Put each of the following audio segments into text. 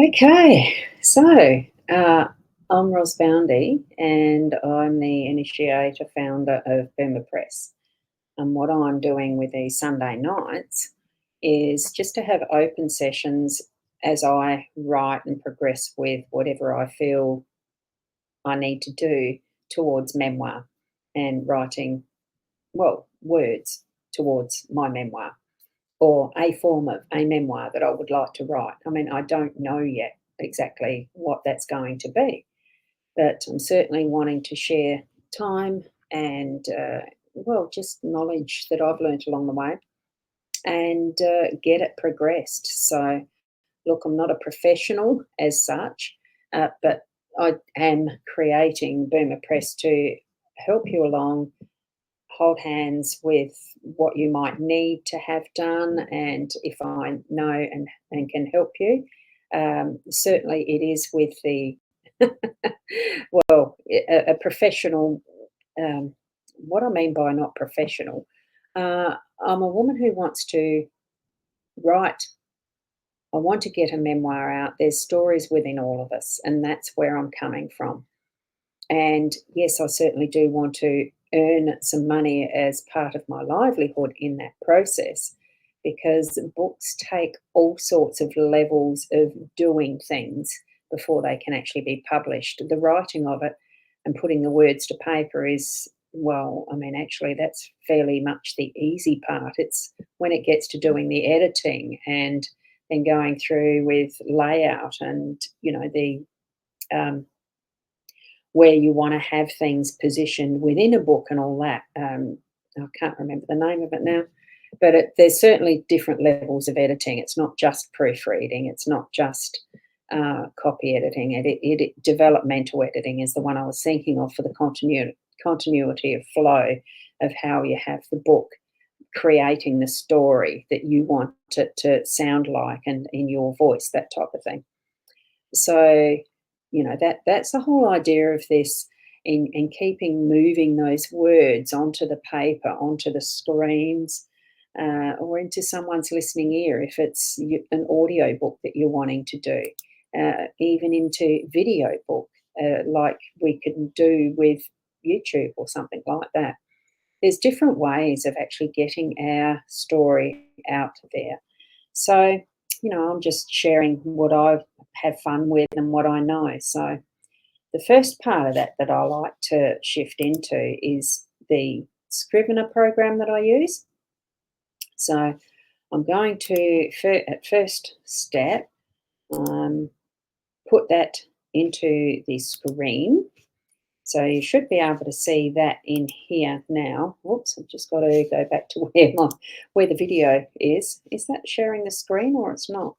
Okay, so I'm Ros Boundy, and I'm the initiator founder of Boomer Press. And what I'm doing with these Sunday nights is just to have open sessions as I write and progress with whatever I feel I need to do towards memoir and writing, well, words towards my memoir or a form of a memoir that I would like to write. I mean, I don't know yet exactly what that's going to be, but I'm certainly wanting to share time and, well, just knowledge that I've learnt along the way and get it progressed. So, look, I'm not a professional as such, but I am creating Boomer Press to help you along, hold hands with what you might need to have done, and if I know and can help you. Certainly, it is with the well, a professional. Um, what I mean by not professional, uh, I'm a woman who wants to write. I want to get a memoir out. There's stories within all of us, and that's where I'm coming from. And yes, I certainly do want to earn some money as part of my livelihood in that process because books take all sorts of levels of doing things before they can actually be published. The writing of it and putting the words to paper is, well, I mean, actually, that's fairly much the easy part. It's when it gets to doing the editing and then going through with layout and, the um, where you want to have things positioned within a book and all that. I can't remember the name of it now, but there's certainly different levels of editing. It's not just proofreading. It's not just copy editing. Developmental editing is the one I was thinking of for the continuity of flow of how you have the book creating the story that you want it to sound like and in your voice, that type of thing. So, that's the whole idea of this in keeping moving those words onto the paper, onto the screens, or into someone's listening ear if it's an audio book that you're wanting to do, even into video book, like we can do with YouTube or something like that. There's different ways of actually getting our story out there. So, I'm just sharing what I have fun with and what I know. So, the first part of that I like to shift into is the Scrivener program that I use. So, I'm going to, at first step, put that into the screen. So you should be able to see that in here now. Whoops, I've just got to go back to where the video is. Is that sharing the screen or it's not?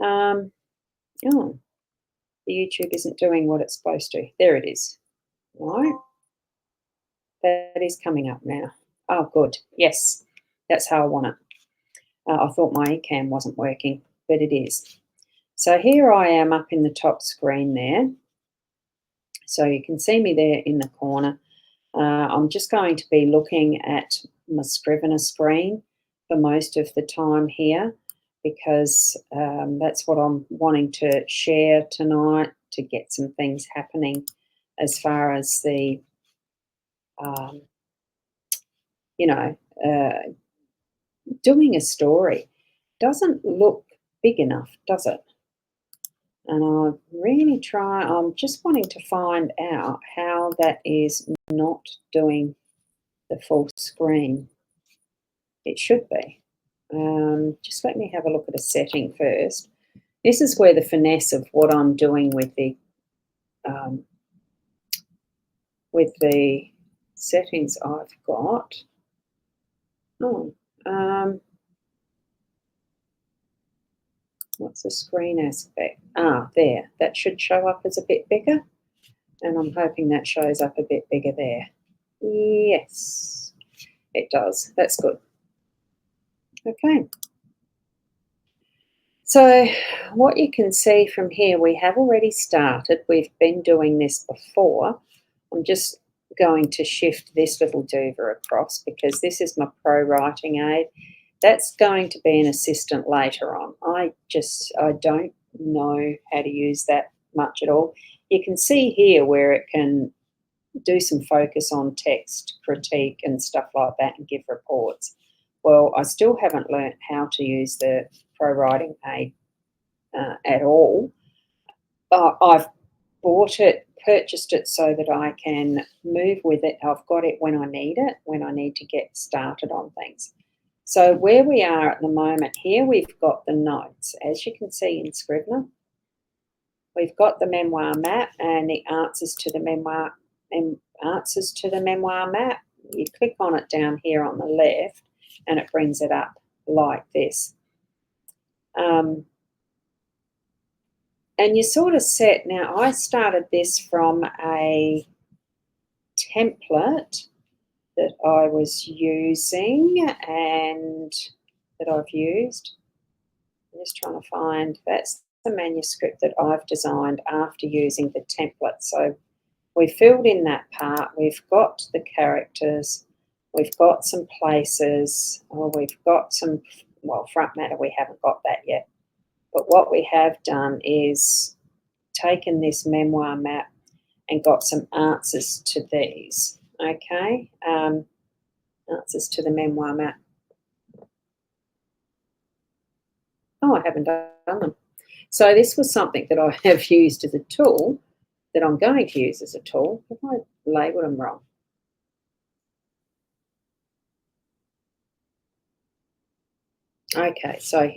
Oh, the YouTube isn't doing what it's supposed to. There it is. Right, that is coming up now. Oh, good. Yes, that's how I want it. I thought my eCam wasn't working, but it is. So here I am up in the top screen there. So you can see me there in the corner. I'm just going to be looking at my Scrivener screen for most of the time here because that's what I'm wanting to share tonight to get some things happening as far as the, um, you know, doing a story doesn't look big enough, does it? And I'm just wanting to find out how that is not doing the full screen. It should be. Just let me have a look at a setting first. This is where the finesse of what I'm doing um, with the settings I've got. Oh, what's the screen aspect? There. That should show up as a bit bigger. And I'm hoping that shows up a bit bigger there. Yes, it does. That's good. Okay. So what you can see from here, we have already started. We've been doing this before. I'm just going to shift this little dover across because this is my pro writing aid. That's going to be an assistant later on. I don't know how to use that much at all. You can see here where it can do some focus on text, critique, and stuff like that, and give reports. Well, I still haven't learnt how to use the Pro Writing Aid at all. I've bought it, purchased it so that I can move with it. I've got it when I need it, when I need to get started on things. So where we are at the moment, here we've got the notes. As you can see in Scrivener, we've got the memoir map and the answers to the memoir and answers to the memoir map. You click on it down here on the left and it brings it up like this. And you sort of set, now I started this from a template that I was using and that I've used. I'm just trying to find, that's the manuscript that I've designed after using the template. So we filled in that part, we've got the characters, we've got some places, or we've got some, well, front matter, we haven't got that yet. But what we have done is taken this memoir map and got some answers to these, okay? Answers to the memoir map. Oh, I haven't done them. So this was something that I have used as a tool, that I'm going to use as a tool. Have I labelled them wrong? Okay, so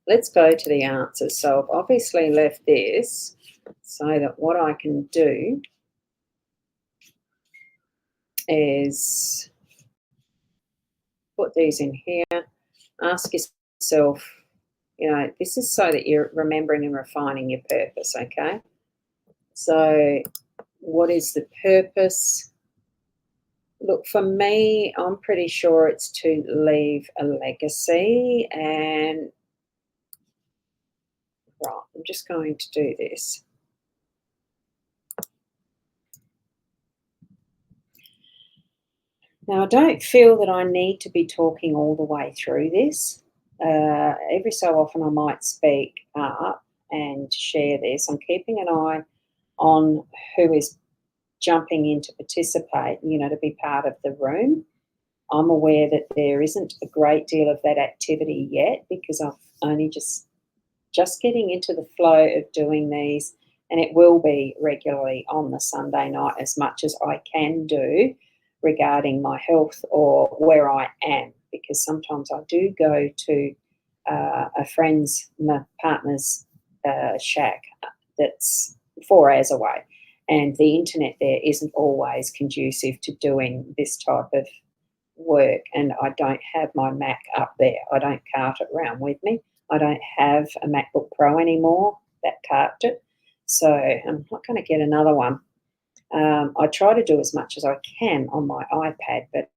let's go to the answers. So I've obviously left this so that what I can do is put these in here, ask yourself, this is so that you're remembering and refining your purpose, okay? So what is the purpose? Look, for me, I'm pretty sure it's to leave a legacy. And right, I'm just going to do this. Now, I don't feel that I need to be talking all the way through this. Every so often I might speak up and share this. I'm keeping an eye on who is jumping in to participate, to be part of the room. I'm aware that there isn't a great deal of that activity yet because I've only just getting into the flow of doing these, and it will be regularly on the Sunday night as much as I can do regarding my health or where I am, because sometimes I do go to a friend's, my partner's shack that's 4 hours away, and the internet there isn't always conducive to doing this type of work, and I don't have my Mac up there. I don't cart it around with me. I don't have a MacBook Pro anymore that carved it, so I'm not going to get another one. I try to do as much as I can on my iPad, but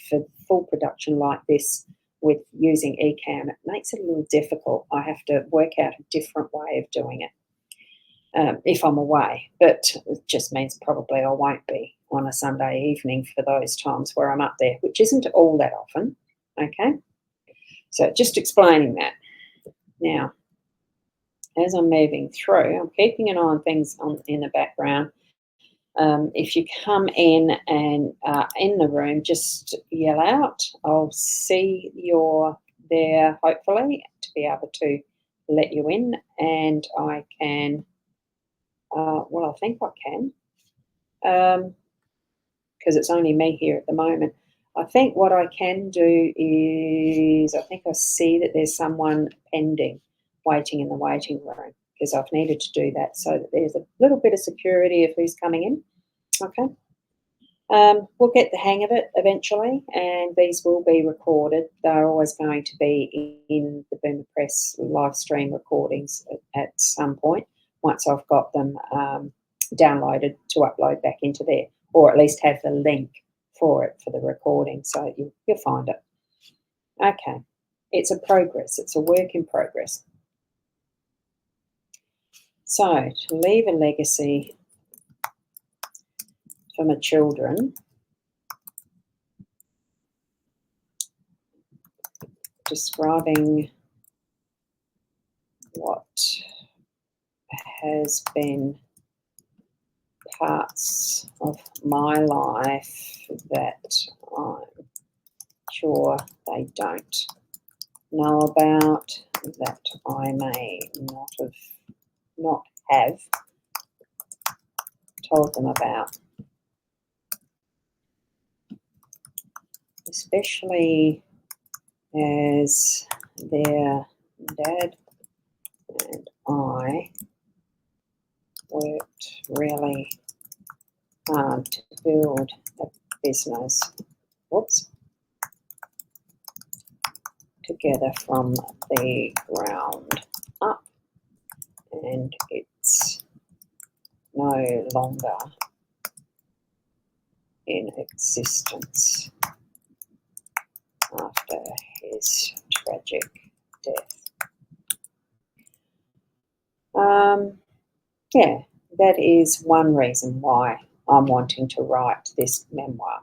for full production like this with using Ecamm, it makes it a little difficult. I have to work out a different way of doing it if I'm away, but it just means probably I won't be on a Sunday evening for those times where I'm up there, which isn't all that often, okay? So just explaining that. Now, as I'm moving through, I'm keeping an eye on things in the background. If you come in and in the room, just yell out. I'll see you're there, hopefully, to be able to let you in, and I can, well, I think I can, because it's only me here at the moment. I think what I can do is, I think I see that there's someone pending, waiting in the waiting room, because I've needed to do that so that there's a little bit of security of who's coming in. Okay. We'll get the hang of it eventually, and these will be recorded. They're always going to be in the Boomer Press live stream recordings at some point, once I've got them downloaded to upload back into there, or at least have the link for it for the recording, so you'll find it. Okay, it's a progress. It's a work in progress. So, to leave a legacy for my children, describing what has been parts of my life that I'm sure they don't know about, that I may not have told them about, especially as their dad and I worked really hard to build a business, together from the ground up, and it's no longer in existence after his tragic death. Yeah, that is one reason why I'm wanting to write this memoir.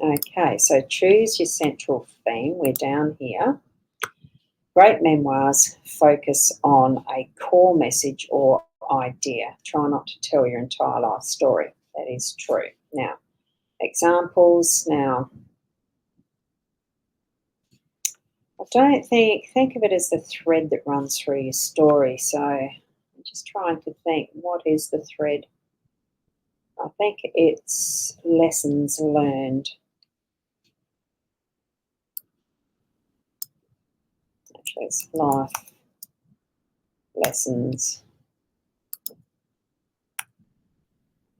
Okay, so choose your central theme. We're down here. Great memoirs focus on a core message or idea. Try not to tell your entire life story. That is true. Now, examples. Now, I don't think of it as the thread that runs through your story. So I'm just trying to think, what is the thread? I think it's lessons learned. Actually, it's life lessons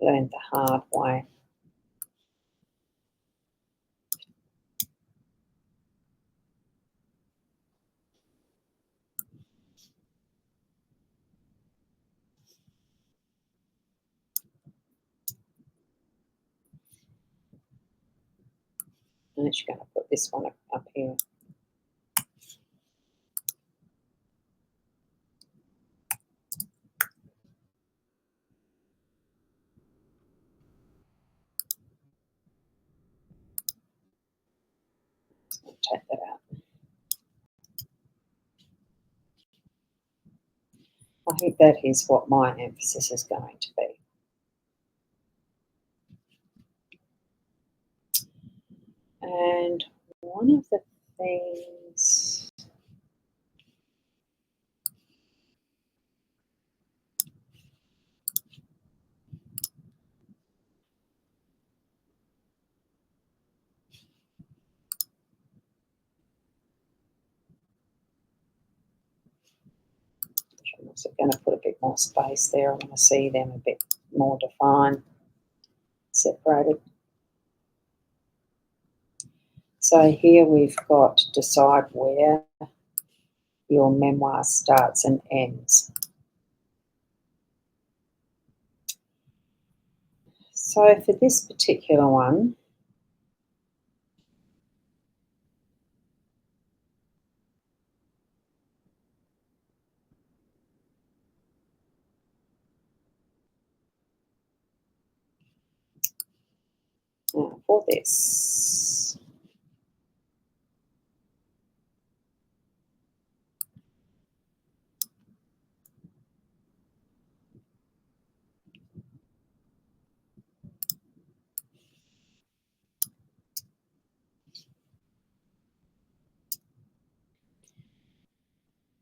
learned the hard way. I'm actually going to put this one up here. Take that out. I think that is what my emphasis is going to be. And one of the things, I'm also going to put a bit more space there. I want to see them a bit more defined, separated. So here we've got decide where your memoir starts and ends. So for this particular one, for this,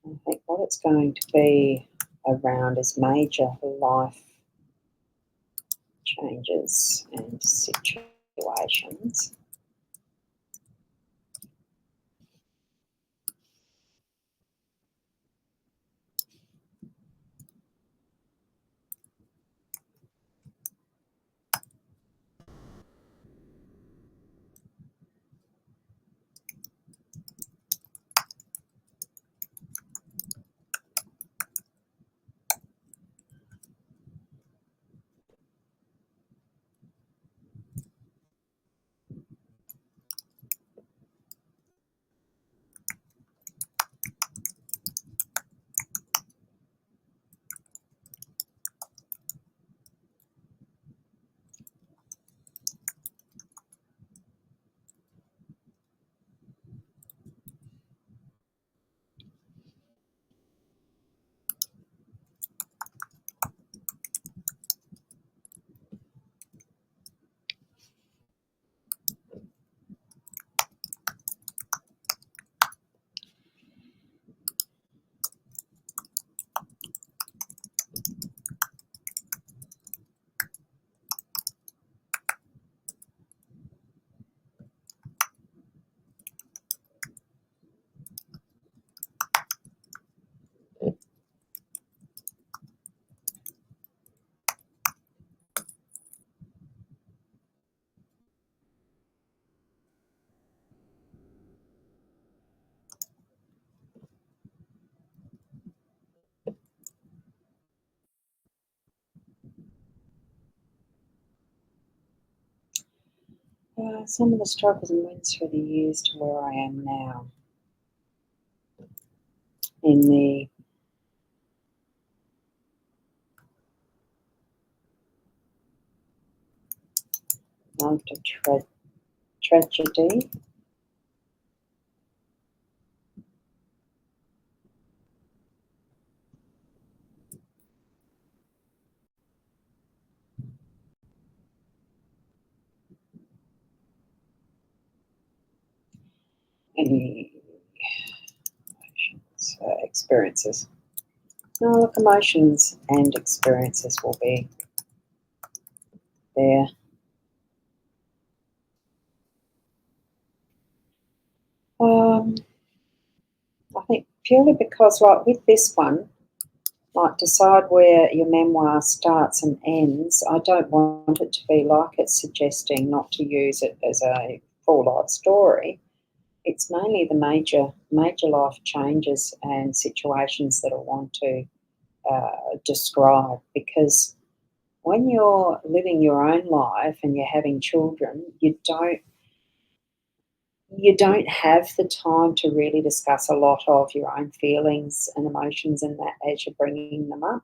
I think what it's going to be around is major life changes and situations. Some of the struggles and wins through the years to where I am now. In the life of tragedy, any experiences. No, look, emotions and experiences will be there. Um, I think purely because, like with this one, like decide where your memoir starts and ends. I don't want it to be like it's suggesting not to use it as a full life story. It's mainly the major life changes and situations that I want to describe, because when you're living your own life and you're having children, you don't have the time to really discuss a lot of your own feelings and emotions and that as you're bringing them up,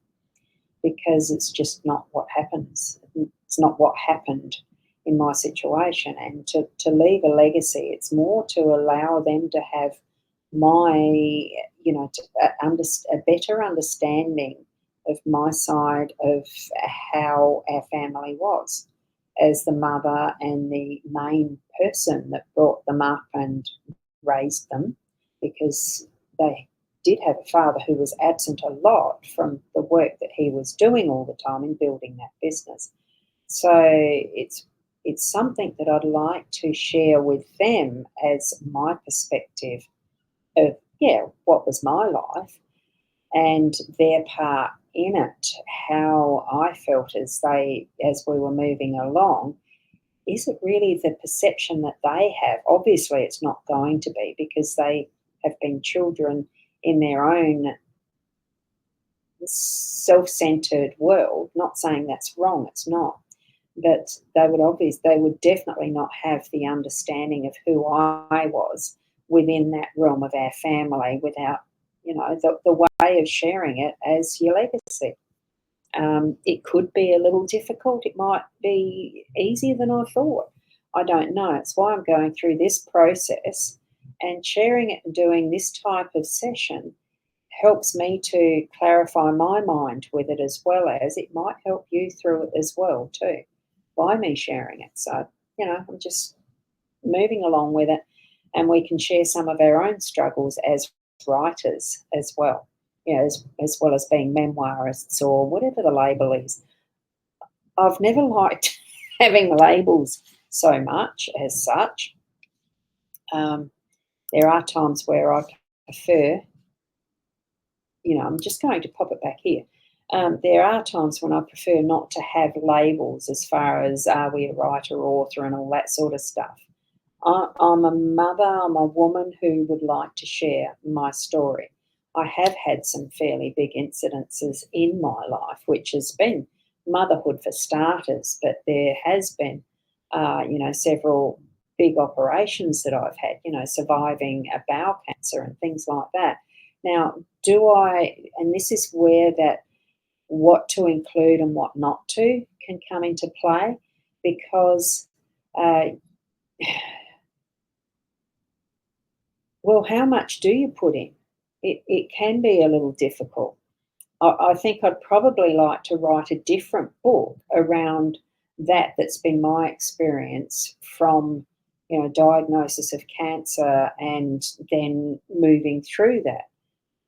because it's just not what happens. It's not what happened in my situation. And to leave a legacy, it's more to allow them to have my, a better understanding of my side of how our family was as the mother and the main person that brought them up and raised them, because they did have a father who was absent a lot from the work that he was doing all the time in building that business. So it's something that I'd like to share with them as my perspective of, yeah, what was my life and their part in it, how I felt as we were moving along. Is it really the perception that they have? Obviously, it's not going to be, because they have been children in their own self-centered world. Not saying that's wrong, it's not. But they would definitely not have the understanding of who I was within that realm of our family without, the way of sharing it as your legacy. It could be a little difficult. It might be easier than I thought. I don't know. It's why I'm going through this process, and sharing it and doing this type of session helps me to clarify my mind with it, as well as it might help you through it as well too, by me sharing it. So, I'm just moving along with it, and we can share some of our own struggles as writers as well, as well as being memoirists or whatever the label is. I've never liked having labels so much as such. Um, there are times where I prefer, I'm just going to pop it back here. There are times when I prefer not to have labels as far as are we a writer, author, and all that sort of stuff. I'm a mother, I'm a woman who would like to share my story. I have had some fairly big incidences in my life, which has been motherhood for starters, but there has been, several big operations that I've had, surviving a bowel cancer and things like that. Now, and this is where that what to include and what not to can come into play, because uh, well, how much do you put in? It can be a little difficult. I think I'd probably like to write a different book around that's been my experience from, diagnosis of cancer and then moving through that.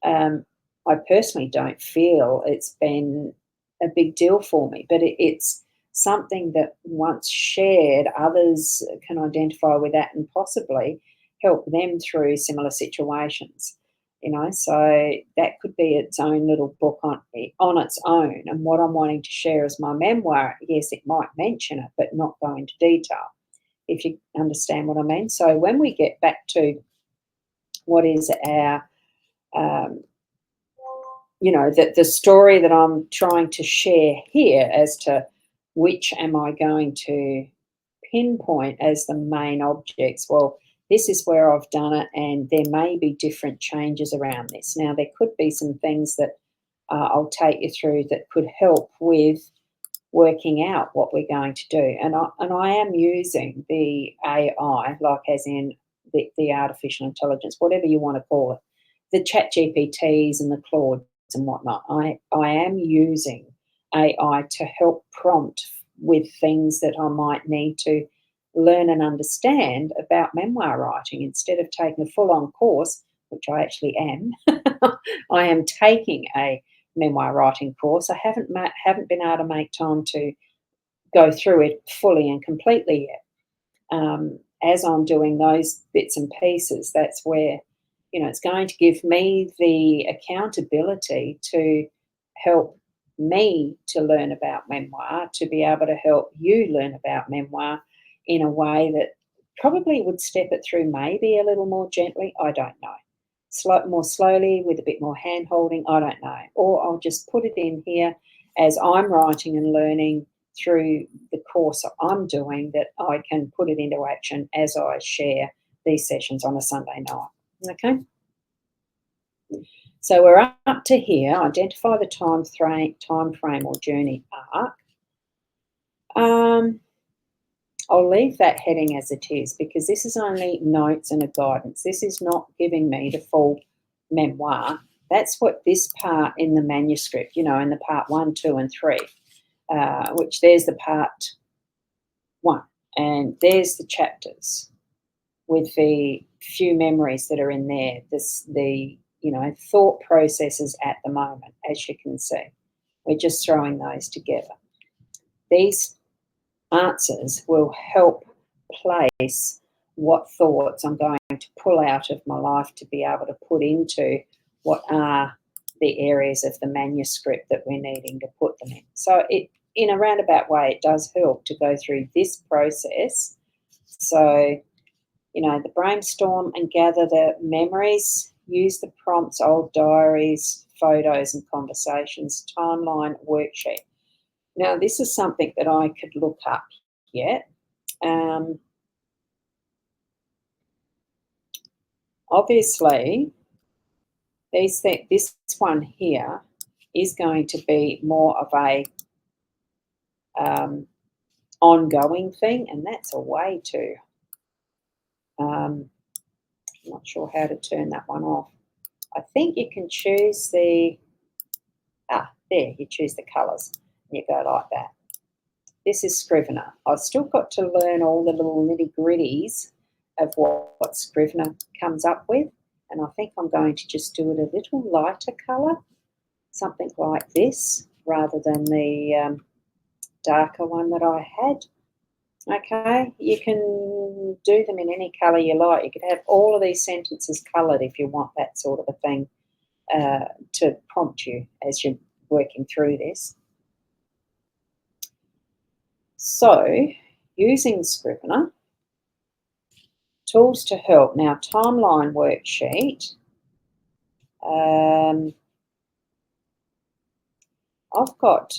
I personally don't feel it's been a big deal for me, but it's something that once shared, others can identify with that and possibly help them through similar situations. So that could be its own little book on its own. And what I'm wanting to share as my memoir, yes, it might mention it, but not go into detail, if you understand what I mean. So when we get back to what is our um, the story that I'm trying to share here as to which am I going to pinpoint as the main objects. Well, this is where I've done it, and there may be different changes around this. Now, there could be some things that I'll take you through that could help with working out what we're going to do. And I am using the AI, like as in the artificial intelligence, whatever you want to call it, the chat GPTs and the Claudes and whatnot. I am using AI to help prompt with things that I might need to learn and understand about memoir writing instead of taking a full-on course, which I actually am. I am taking a memoir writing course. I haven't been able to make time to go through it fully and completely yet. As I'm doing those bits and pieces, that's where, it's going to give me the accountability to help me to learn about memoir, to be able to help you learn about memoir in a way that probably would step it through maybe a little more gently. I don't know. More slowly with a bit more hand holding. I don't know. Or I'll just put it in here as I'm writing and learning through the course I'm doing, that I can put it into action as I share these sessions on a Sunday night. Okay? So we're up to here. Identify the time frame or journey arc. I'll leave that heading as it is because this is only notes and a guidance. This is not giving me the full memoir. That's what this part in the manuscript, in the part 1, 2, and 3, which there's the part 1, and there's the chapters with the few memories that are in there. The thought processes at the moment, as you can see. We're just throwing those together. These answers will help place what thoughts I'm going to pull out of my life to be able to put into what are the areas of the manuscript that we're needing to put them in. So in a roundabout way, it does help to go through this process. So, the brainstorm and gather the memories, use the prompts, old diaries, photos and conversations, timeline, worksheet. Now, this is something that I could look up yet. Obviously, this one here is going to be more of a ongoing thing, and that's a way to. I'm not sure how to turn that one off. I think you can choose there, you choose the colours, and you go like that. This is Scrivener. I've still got to learn all the little nitty-gritties of what Scrivener comes up with, and I think I'm going to just do it a little lighter colour, something like this, rather than the darker one that I had. Okay, you can do them in any colour you like. You could have all of these sentences coloured if you want that sort of a thing to prompt you as you're working through this. So, using Scrivener, tools to help. Now, timeline worksheet. I've got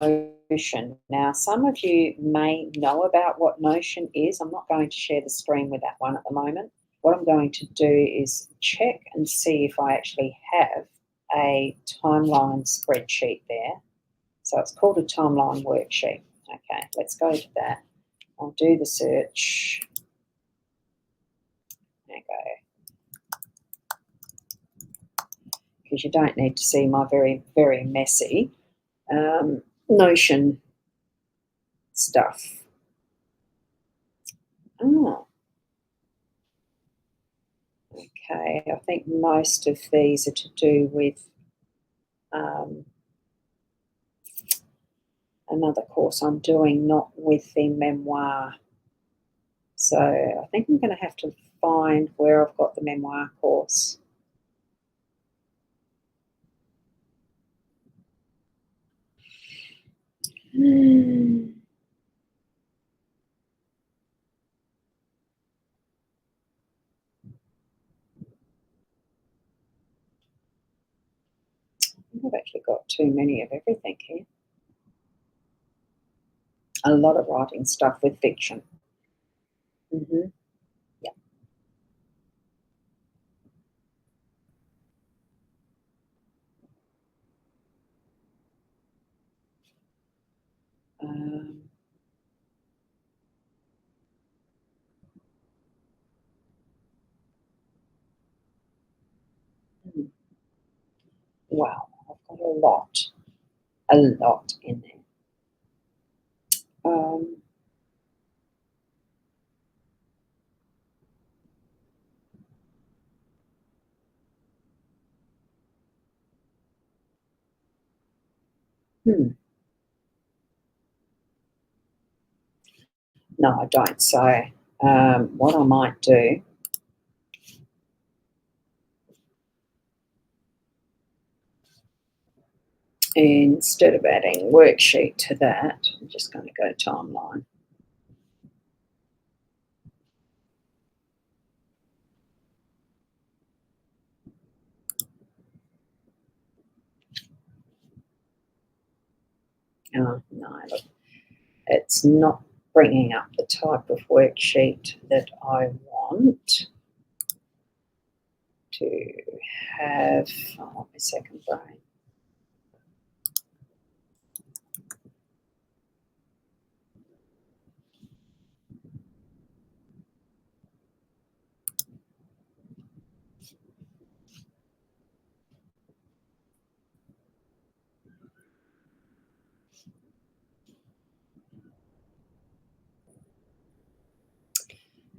Notion. Now, some of you may know about what Notion is. I'm not going to share the screen with that one at the moment. What I'm going to do is check and see if I actually have a timeline spreadsheet there. So it's called a timeline worksheet. Okay, let's go to that. I'll do the search. There you go. Because you don't need to see my very, very messy Notion stuff. Oh. Okay, I think most of these are to do with another course I'm doing, not with the memoir. So I think I'm going to have to find where I've got the memoir course. I think I've actually got too many of everything here. A lot of writing stuff with fiction. Mhm. Yeah. Um, hmm, wow, I've got a lot in there. Um, hmm, no, I don't. So, what I might do, instead of adding worksheet to that, I'm just going to go timeline. No, look, it's not bringing up the type of worksheet that I want to have. Oh, my second brain.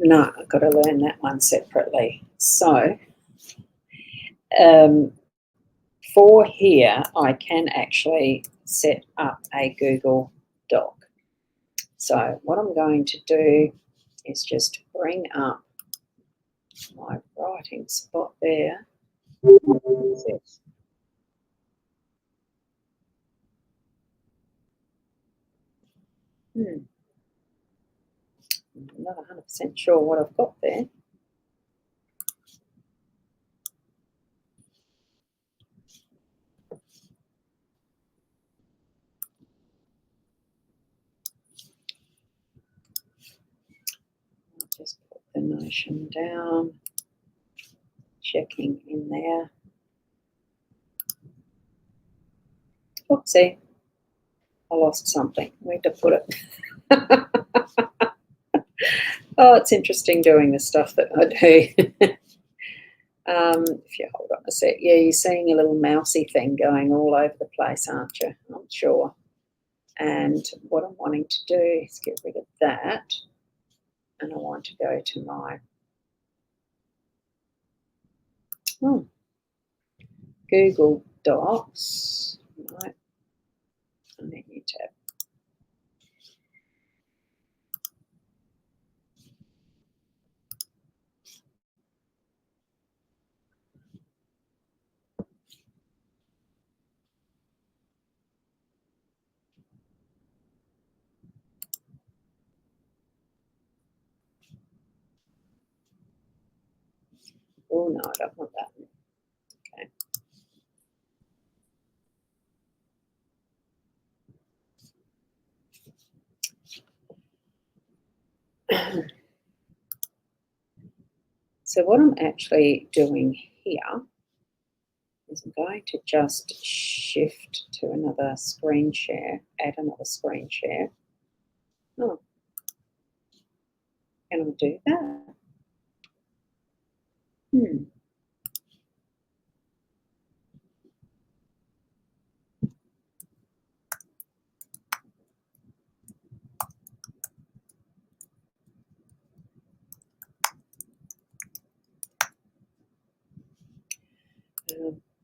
No, I've got to learn that one separately. So, um, for here, I can actually set up a Google Doc. So, what I'm going to do is just bring up my writing spot there. Hmm, I'm not 100% sure what I've got there. I'll just put the notion down, checking in there. Oopsie, I lost something. Where to put it? Oh, it's interesting doing the stuff that I do. If you hold on a sec, yeah, you're seeing a little mousy thing going all over the place, aren't you? I'm sure. And what I'm wanting to do is get rid of that, and I want to go to my oh, Google Docs. Right, and then you tab. Oh no, I don't want that. Okay. So what I'm actually doing here is I'm going to just shift to another screen share, add another screen share. Oh, can I do that? Hmm.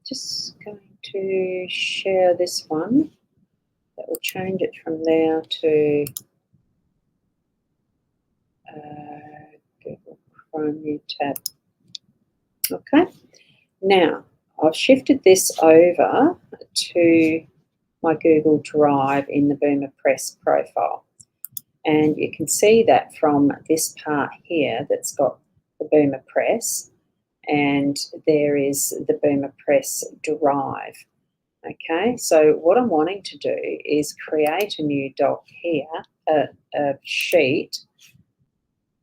Just going to share this one. That will change it from there to Google Chrome new tab. Okay. Now I've shifted this over to my Google Drive in the Boomer Press profile. And you can see that from this part here that's got the Boomer Press, and there is the Boomer Press Drive. Okay, so what I'm wanting to do is create a new doc here a sheet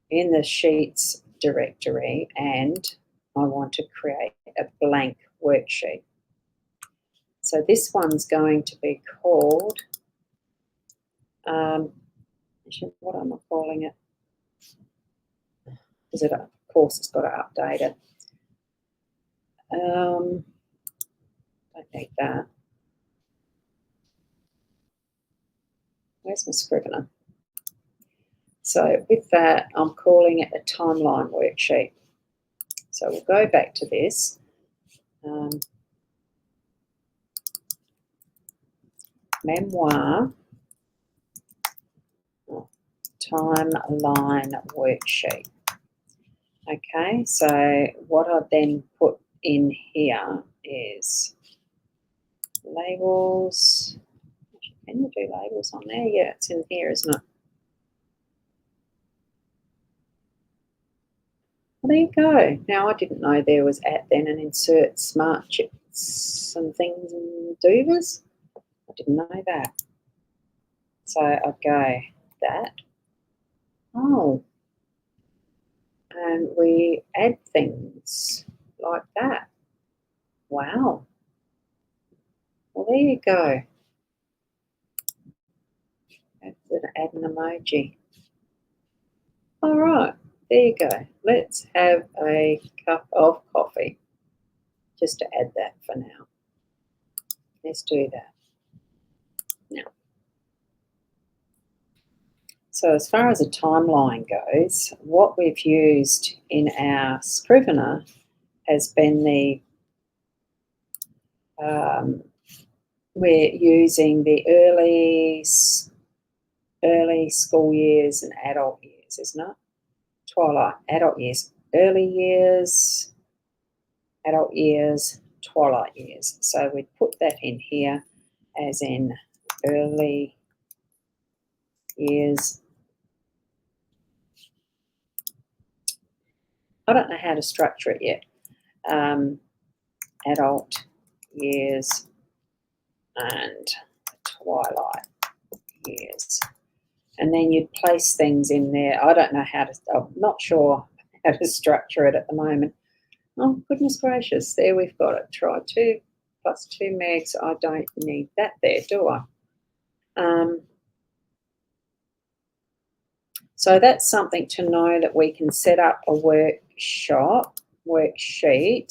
in the Sheets directory, and I want to create a blank worksheet. So this one's going to be called, what am I calling it? Of course, it's got to update it. Don't need that. Where's my scrivener? So with that, I'm calling it a timeline worksheet. So we'll go back to this. Memoir timeline worksheet. Okay, so what I've then put in here is labels. Can you do labels on there? Yeah, it's in here, isn't it? Well, there you go. Now, I didn't know there was at then an insert smart chips and things and doovers. I didn't know that. So I'd go that. Oh, and we add things like that. Wow. Well, there you go. Add an emoji. All right, there you go. Let's have a cup of coffee. Just to add that for now. Let's do that. Now, so as far as a timeline goes, what we've used in our Scrivener has been we're using the early school years and adult years, isn't it? Twilight, adult years, early years, adult years, twilight years. So we put that in here as in early years. I don't know how to structure it yet. Adult years and twilight years. And then you'd place things in there. I don't know how to, I'm not sure how to structure it at the moment. Oh, goodness gracious, there we've got it. Try 2 plus 2 megs. I don't need that there, do I? So that's something to know, that we can set up a worksheet.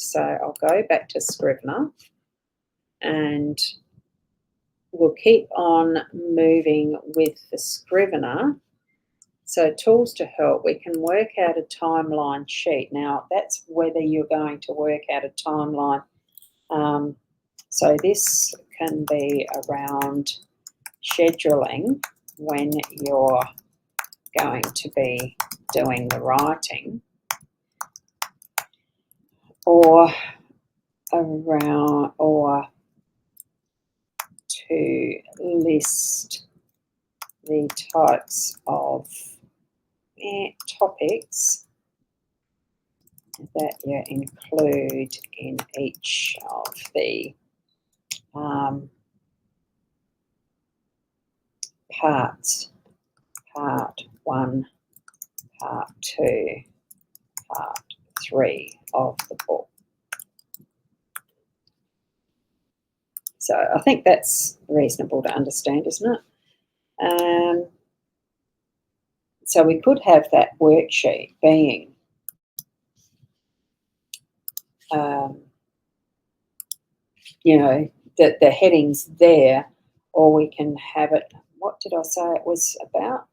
So I'll go back to Scrivener and we'll keep on moving with the Scrivener. So tools to help, we can work out a timeline sheet. Now that's whether you're going to work out a timeline. So this can be around scheduling when you're going to be doing the writing, or to list the types of topics that you include in each of the parts. Part 1, Part 2, Part 3 of the book. So I think that's reasonable to understand, isn't it? So we could have that worksheet being you know, the headings there, or we can have it, what did I say it was about?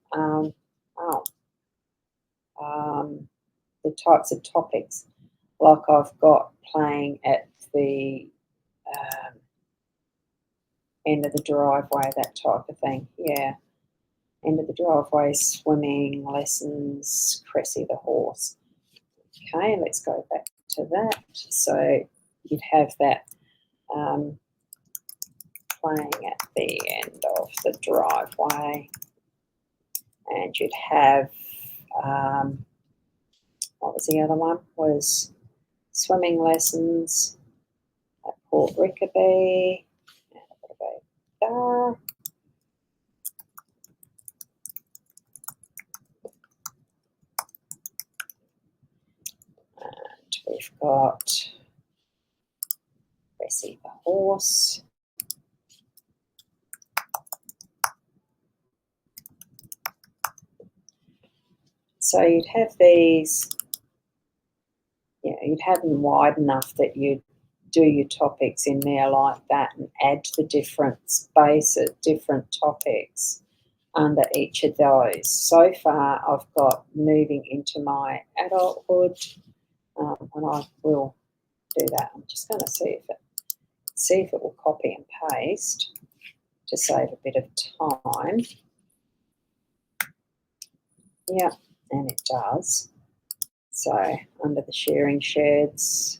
The types of topics, like I've got playing at the end of the driveway, that type of thing. Yeah, end of the driveway, swimming lessons, Cressy the horse. Okay, let's go back to that. So you'd have that playing at the end of the driveway, and you'd have what was the other one? Was swimming lessons at Port Rickaby. course, so you'd have these, you'd have them wide enough that you'd do your topics in there like that and add the different spaces, different topics under each of those. So far, I've got moving into my adulthood, and I will do that. I'm just going to see if it will copy and paste to save a bit of time. Yeah, and it does. So under the sharing sheds,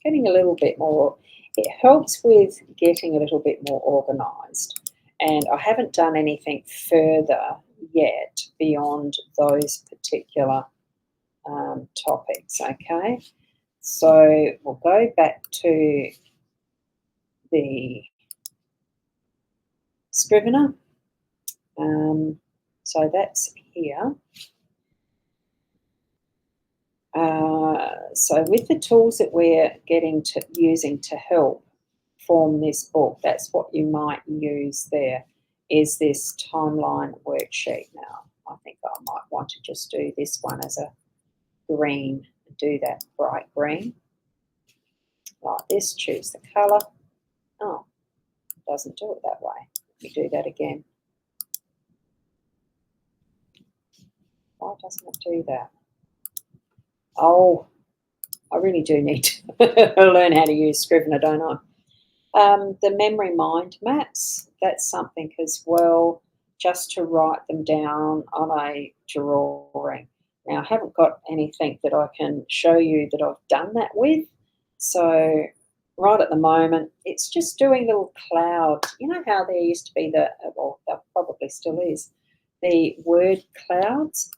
getting a little bit more, it helps with getting a little bit more organised. And I haven't done anything further yet beyond those particular topics, okay? So we'll go back to the Scrivener. So that's here. So with the tools that we're using to help form this book, that's what you might use there, is this timeline worksheet. Now, I think I might want to just do this one as a green, do that bright green, like this, choose the colour. Oh, it doesn't do it that way. Let me do that again. Why doesn't it do that? Oh, I really do need to learn how to use Scrivener, don't I? The memory mind maps, that's something as well, just to write them down on a drawing. Now, I haven't got anything that I can show you that I've done that with. So right at the moment, it's just doing little clouds. You know how there used to be well, there probably still is, the word clouds?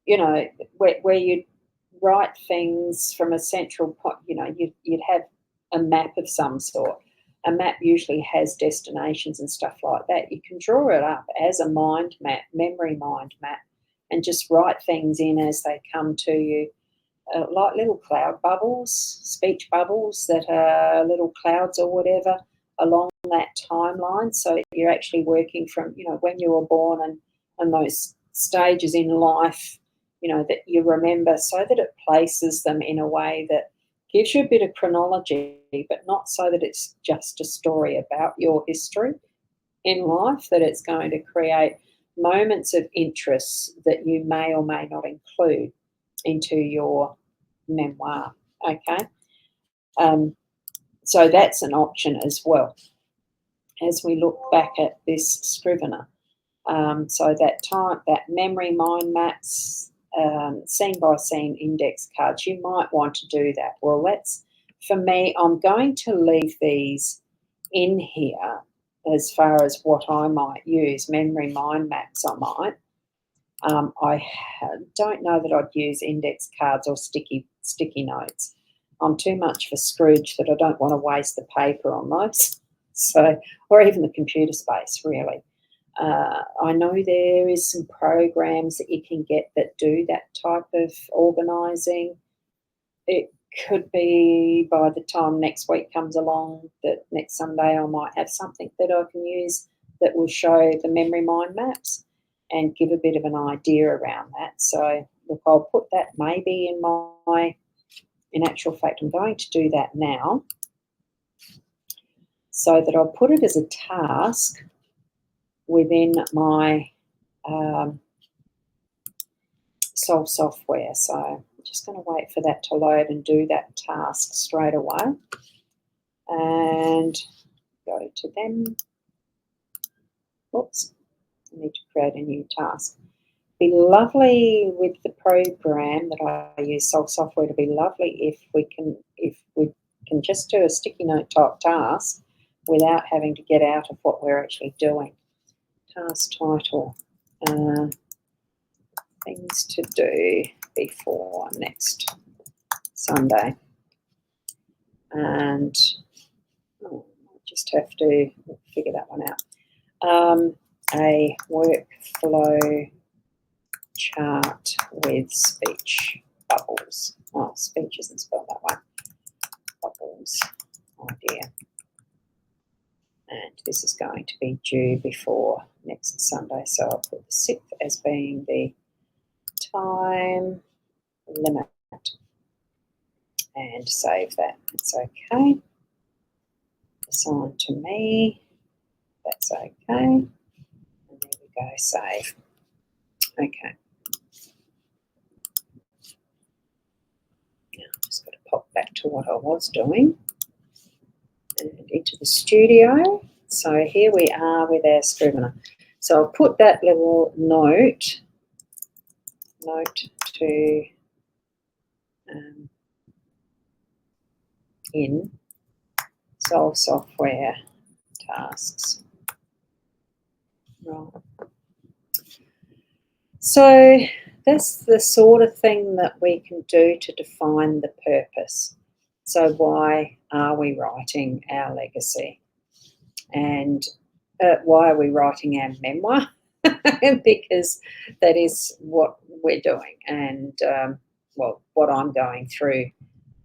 You know, where you'd write things from a central point, you'd have a map of some sort. A map usually has destinations and stuff like that. You can draw it up as a mind map, memory mind map, and just write things in as they come to you, like little cloud bubbles, speech bubbles that are little clouds or whatever along that timeline. So you're actually working from, when you were born and those stages in life, that you remember, so that it places them in a way that gives you a bit of chronology, but not so that it's just a story about your history in life, that it's going to create moments of interest that you may or may not include into your memoir, okay? So that's an option as well as we look back at this Scrivener. So that memory mind maps, scene by scene index cards, you might want to do that. Well, that's, for me, I'm going to leave these in here as far as what I might use, memory mind maps I might. I don't know that I'd use index cards or sticky notes. I'm too much of a Scrooge that I don't want to waste the paper on those. So, or even the computer space, really. I know there is some programs that you can get that do that type of organising. It could be by the time next week comes along, that next Sunday I might have something that I can use that will show the memory mind maps and give a bit of an idea around that. So look, I'll put that maybe in actual fact, I'm going to do that now, so that I'll put it as a task within my Soul software. So I'm just going to wait for that to load and do that task straight away. And go to them. Oops, I need to create a new task. Be lovely with the program that I use, Soul Software, to be lovely if we can just do a sticky note type task without having to get out of what we're actually doing. Task title, things to do before next Sunday. And I just have to figure that one out. a workflow chart with speech bubbles. Oh, speech isn't spelled that way. Bubbles. Oh dear. And this is going to be due before next Sunday, so I'll put the 6th as being the time limit and save that. That's okay. Assign to me. That's okay. And there we go, save. Okay. Now I've just got to pop back to what I was doing and into the studio. So here we are with our scrivener. So I'll put that little note to in solve software tasks. Right. So that's the sort of thing that we can do to define the purpose. So why are we writing our legacy? And why are we writing our memoir? Because that is what we're doing, and well, what I'm going through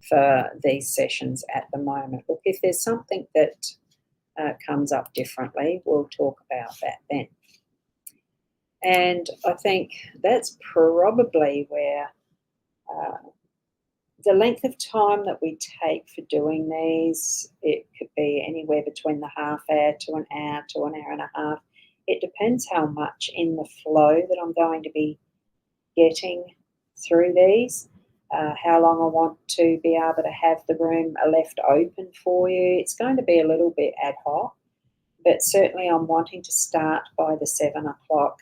for these sessions at the moment. Look, if there's something that comes up differently, we'll talk about that then. And I think that's probably where the length of time that we take for doing these, it could be anywhere between the half hour to an hour and a half. It depends how much in the flow that I'm going to be getting through these, how long I want to be able to have the room left open for you. It's going to be a little bit ad hoc, but certainly I'm wanting to start by the 7 o'clock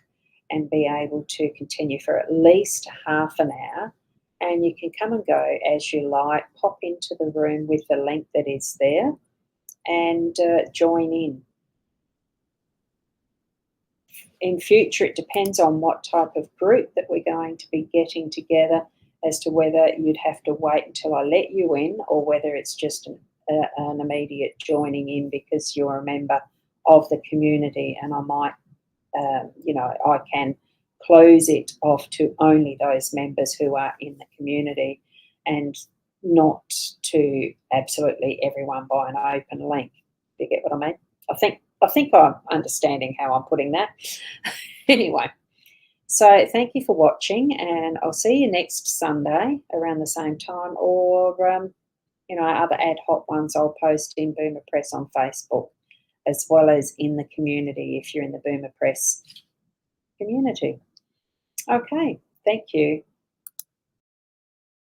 and be able to continue for at least half an hour. And you can come and go as you like, pop into the room with the link that is there and join in. In future, it depends on what type of group that we're going to be getting together as to whether you'd have to wait until I let you in or whether it's just an immediate joining in because you're a member of the community, and I might, I can close it off to only those members who are in the community and not to absolutely everyone by an open link. Do you get what I mean? I think I'm understanding how I'm putting that. Anyway, so thank you for watching, and I'll see you next Sunday around the same time, or other ad hoc ones I'll post in Boomer Press on Facebook, as well as in the community if you're in the Boomer Press community. Okay, thank you.